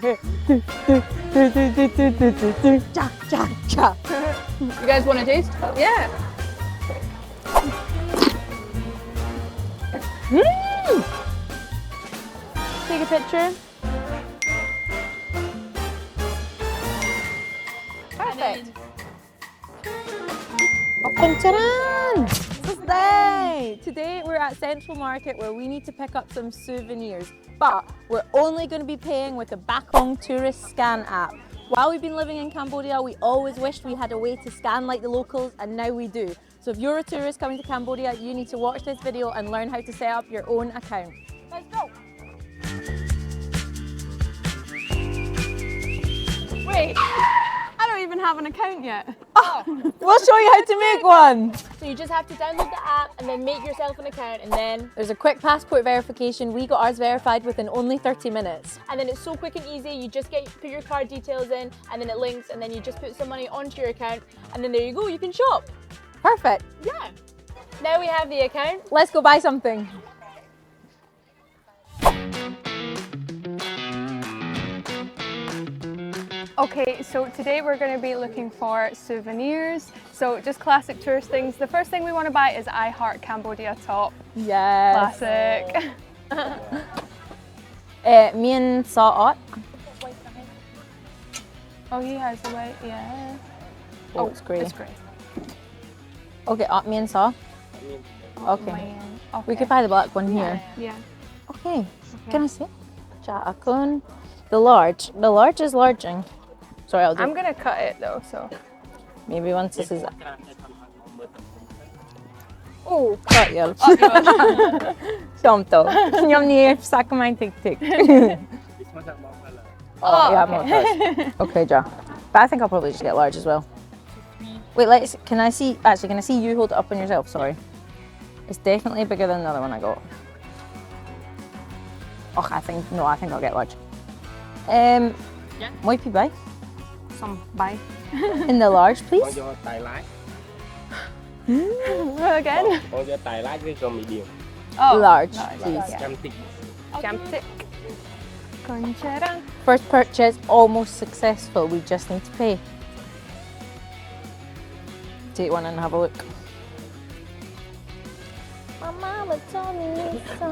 Cha, cha, cha. You guys want to taste? Yeah. Take a picture. Perfect. Today we're at Central Market where we need to pick up some souvenirs, but we're only going to be paying with the Bakong Tourist Scan app. While we've been living in Cambodia, we always wished we had a way to scan like the locals, and now we do. So if you're a tourist coming to Cambodia, you need to watch this video and learn how to set up your own account. Let's go! Wait, I don't even have an account yet. Oh, we'll show you how to make one. So you just have to download the app and then make yourself an account, and then There's a quick passport verification. We got ours verified within only 30 minutes. it's so quick and easy. You just put your card details in, and then it links, and then you just put some money onto your account, and then there you go, you can shop. Perfect. Yeah. Now we have the account. Let's go buy something. Okay, so today we're going to be looking for souvenirs. So just classic tourist things. The first thing we want to buy is I Heart Cambodia top. Yes. Classic. Mian saw it. Oh, he has the white, yeah. Oh, it's grey. It's grey. Okay, mian saw. Okay. Man. We could buy the black one here. Yeah. Okay. Can I see? Cha akun. The large is larging. Sorry, I'll do. I'm going to cut it though, so. Maybe once this is. Oh, Cut you. Somto. Nhom ni sakamain tik tik. Oh, yeah, more size. Okay, Ja. But I think I'll probably just get large as well. Wait, can I see you hold it up on yourself? Sorry. It's definitely bigger than the other one I got. Oh, I think I'll get large. Moi pi bay. some bye. In the large, please. Again? Oh, large, large, please. yeah. Jamtik. Conchera. First purchase almost successful. We just need to pay. Take one and have a look. My mama told me so.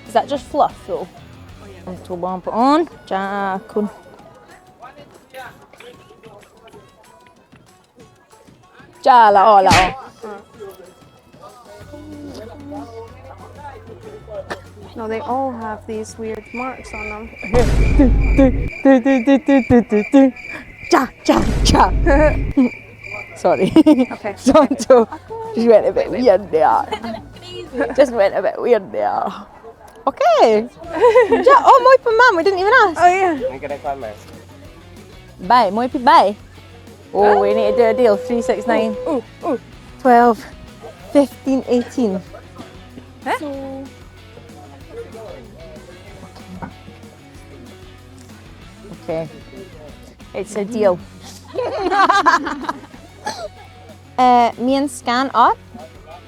Is that just fluff though? To bump it on. Jakun. Jala ola. No, they all have these weird marks on them. Cha cha cha. Sorry. Okay. So just went a bit weird there. Just went a bit weird there. Okay. Oh, moi pa mom, we didn't even ask. Oh yeah. Bye, moi pi bye. Oh, we need to do a deal. 3, 6, 9, 12, 15, 18. Huh? So, Okay. It's a deal. Mian scan up.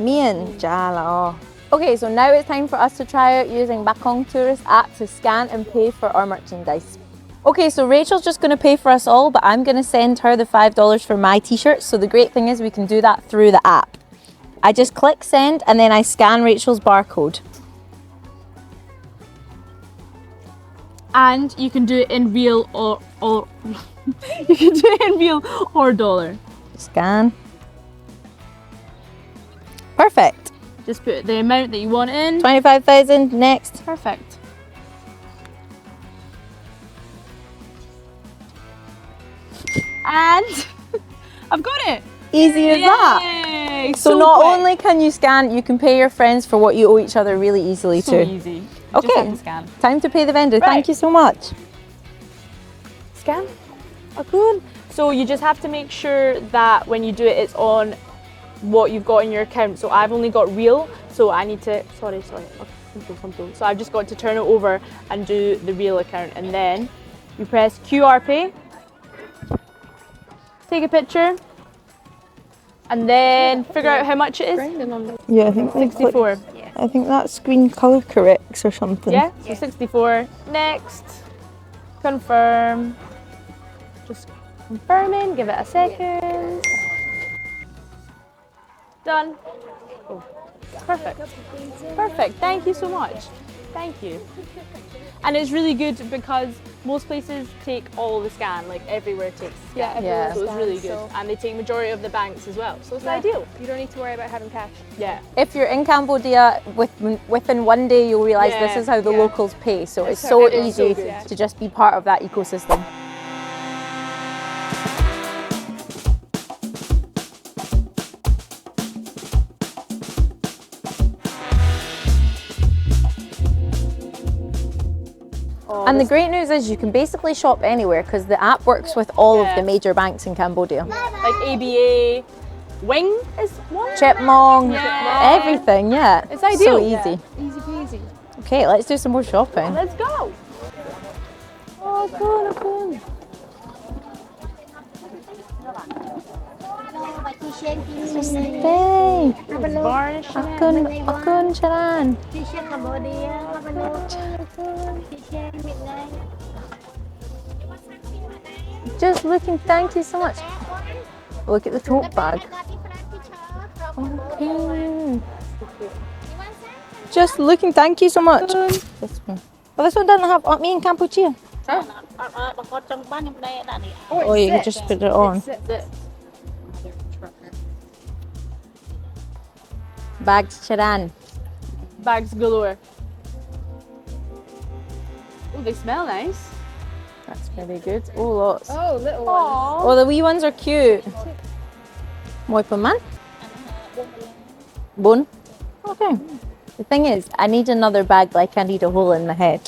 Mian jala. Okay, so now it's time for us to try out using Bakong Tourist app to scan and pay for our merchandise. Okay, so Rachel's just going to pay for us all, but I'm going to send her the $5 for my t-shirt. So the great thing is we can do that through the app. I just click send and then I scan Rachel's barcode. and you can do it in real or you can do it in real or dollar. Scan. Perfect. Just put the amount that you want in. 25,000, next. Perfect. And I've got it. Easy as that. Yay! So not quick. only can you scan, you can pay your friends for what you owe each other really easily So too. easy. You Okay. Just have to scan. Time to pay the vendor. Right. Thank you so much. Scan. Oh, good. So you just have to make sure that when you do it, it's on what you've got in your account. So I've only got real, so I need to, sorry. Okay, so I've just got to turn it over and do the real account, and then you press QR pay, take a picture, and then figure out how much it is. Yeah, I think 64. I think that screen colour corrects or something. Yeah, so 64. Next. Confirm. Just confirming, give it a second. Done. Oh, perfect. Perfect, thank you so much. Thank you. And it's really good because most places take all the scan, like everywhere takes scan. Yeah, everywhere So it's really scans, good. so- And they take majority of the banks as well. So it's Yeah. ideal. You don't need to worry about having cash. Yeah. If you're in Cambodia, within one day you'll realise this Yeah, is how the yeah. locals pay. So it's so- so it is so easy good, yeah. to just be part of that ecosystem. And the great news is you can basically shop anywhere because the app works with all of Yeah. the major banks in Cambodia. Like ABA, Wing is one. Chipmong, Yeah. everything, yeah. It's ideal. So easy. Easy peasy. Okay, let's do some more shopping. Let's go. Oh, cool, cool. Hey, Varnishing it. akun charan. Just looking, thank you so much. Look at the tote bag. Okay. Just looking, thank you so much. This one. Well, this one doesn't have me in Cambodia. Oh, you can just put it on. Bags charan. Bags galore. Oh, they smell nice. That's very good. Oh, lots. Oh, little ones. Oh, the wee ones are cute. Moi pa man? Bone? Okay. The thing is, I need another bag like I need a hole in the head.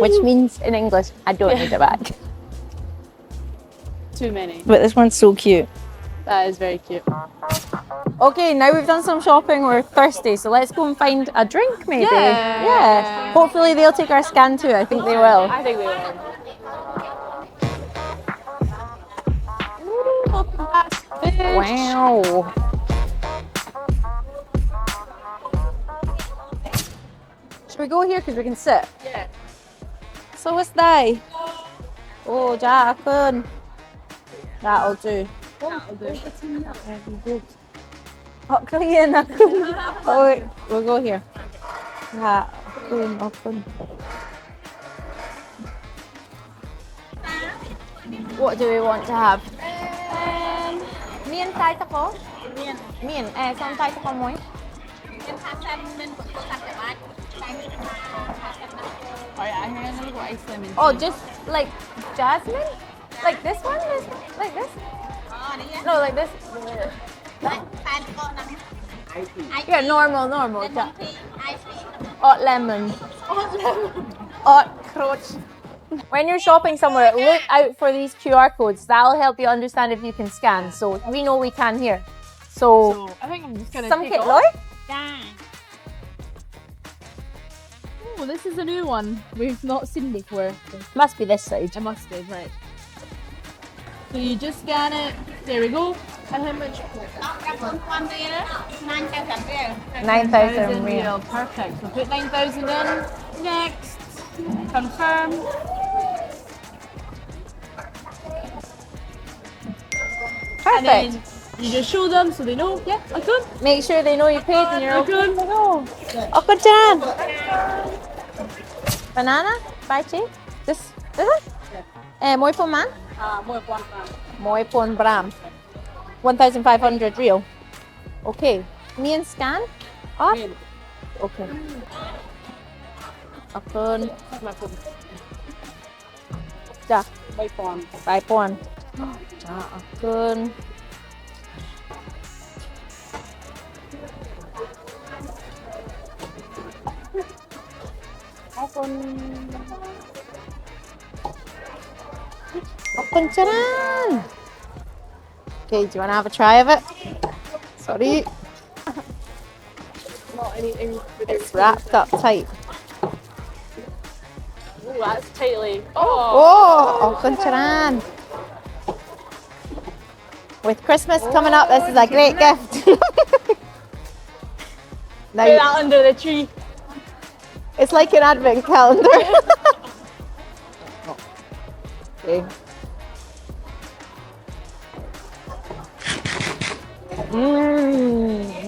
Which means in English, I don't need a bag. Too many. But this one's so cute. That is very cute. Okay, now we've done some shopping, we're thirsty, so let's go and find a drink maybe. Yeah. Yeah. Hopefully they'll take our scan too, I think they will. I think they will. Wow. Should we go here because we can sit? Yeah. So what's that? Oh, ja, akun. That'll do. Oh, clean, akun. Oh, wait, we'll go here. Ja, akun. What do we want to have? Miên tay taco? Miên, xong tay taco muối. Oh, just like jasmine? Like this one? Like this? No, like this. Yeah, normal. Hot lemon. Hot crotch. When you're shopping somewhere, look out for these QR codes. That'll help you understand if you can scan. So we know we can here. So, I think I'm just gonna some take kit off. loy? Oh, this is a new one we've not seen before. Must be this side. I must have, right. So you just scan it. There we go. And how much? 9,000 real. Perfect. So put 9,000 in. Next. Confirm. And Perfect. then you just show them so they know. Yeah, I good. Make sure they know you paid and you're okay. Good. Ako dyan. Banana? Baichi? This one? Moi pon man? Moi pon bram. 1,500 real. Okay. Me and scan? Off? Okay. Akun. Ja. 3,000. Ja, akun. Akun charan. Okay, do you want to have a try of it? Sorry. Not anything with It's wrapped up tight. Oh, that's tightly. Oh. Oh, akun charan. With Christmas coming up, this is a great gift. Now, Put that under the tree. it's like an advent calendar. Okay.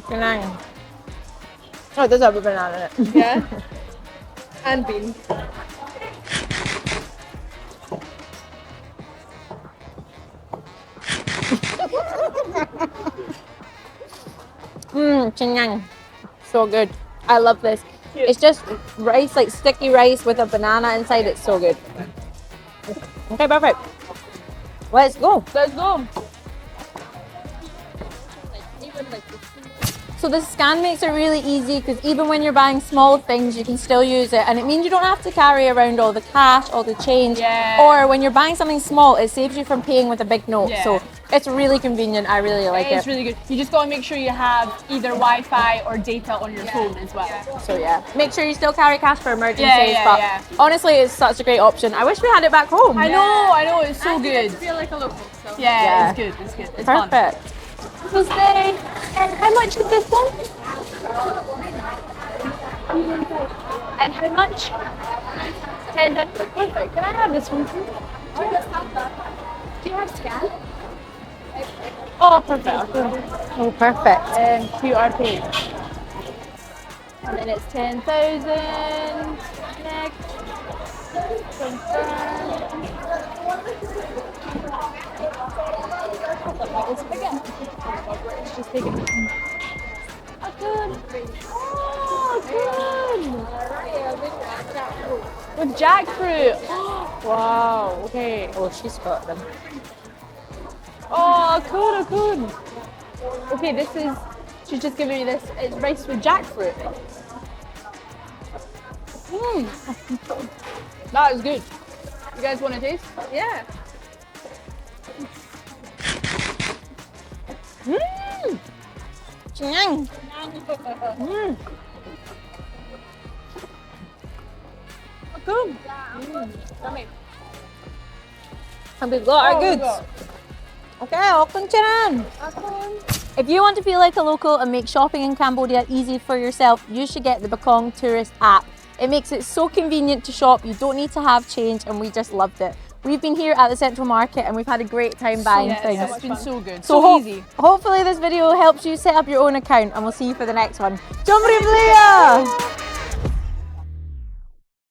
Banana. Oh, it does have a banana in it. Yeah. And beans. Chinyang. So good. I love this. Cute. It's just rice, like sticky rice with a banana inside. It's so good. Okay, perfect. Let's go. Let's go. So the scan makes it really easy because even when you're buying small things, you can still use it. And it means you don't have to carry around all the cash, all the change. Yeah. Or when you're buying something small, it saves you from paying with a big note. Yeah. So it's really convenient. I really like It's it. really good. You just gotta make sure you have either Wi-Fi or data on your phone as well. So yeah, make sure you still carry cash for emergencies. Yeah, but yeah. honestly, it's such a great option. I wish we had it back home. I know, it's so good. Feel like a local. So. Yeah, it's good, it's good. It's fun. Perfect. Tuesday. And how much is this one? And how much? $10. Perfect. Can I have this one too? Do you have scan? Oh, perfect. Oh, perfect. And QR page. And then it's 10,000. Next. Confirm. It's just taking. Oh, good. Oh, good. With jackfruit. Wow. Okay. Oh, she's got them. Oh, good. Okay, this is. She's just giving me this. It's rice with jackfruit. That is good. You guys want to taste? Yeah. Chinyang. Good. And we've got our goods. Okay, welcome Chiran. If you want to feel like a local and make shopping in Cambodia easy for yourself, you should get the Bakong Tourist app. It makes it so convenient to shop, you don't need to have change, and we just loved it. We've been here at the Central Market and we've had a great time buying things. It's been so good. So So easy. hopefully this video helps you set up your own account and we'll see you for the next one. Jom Ria!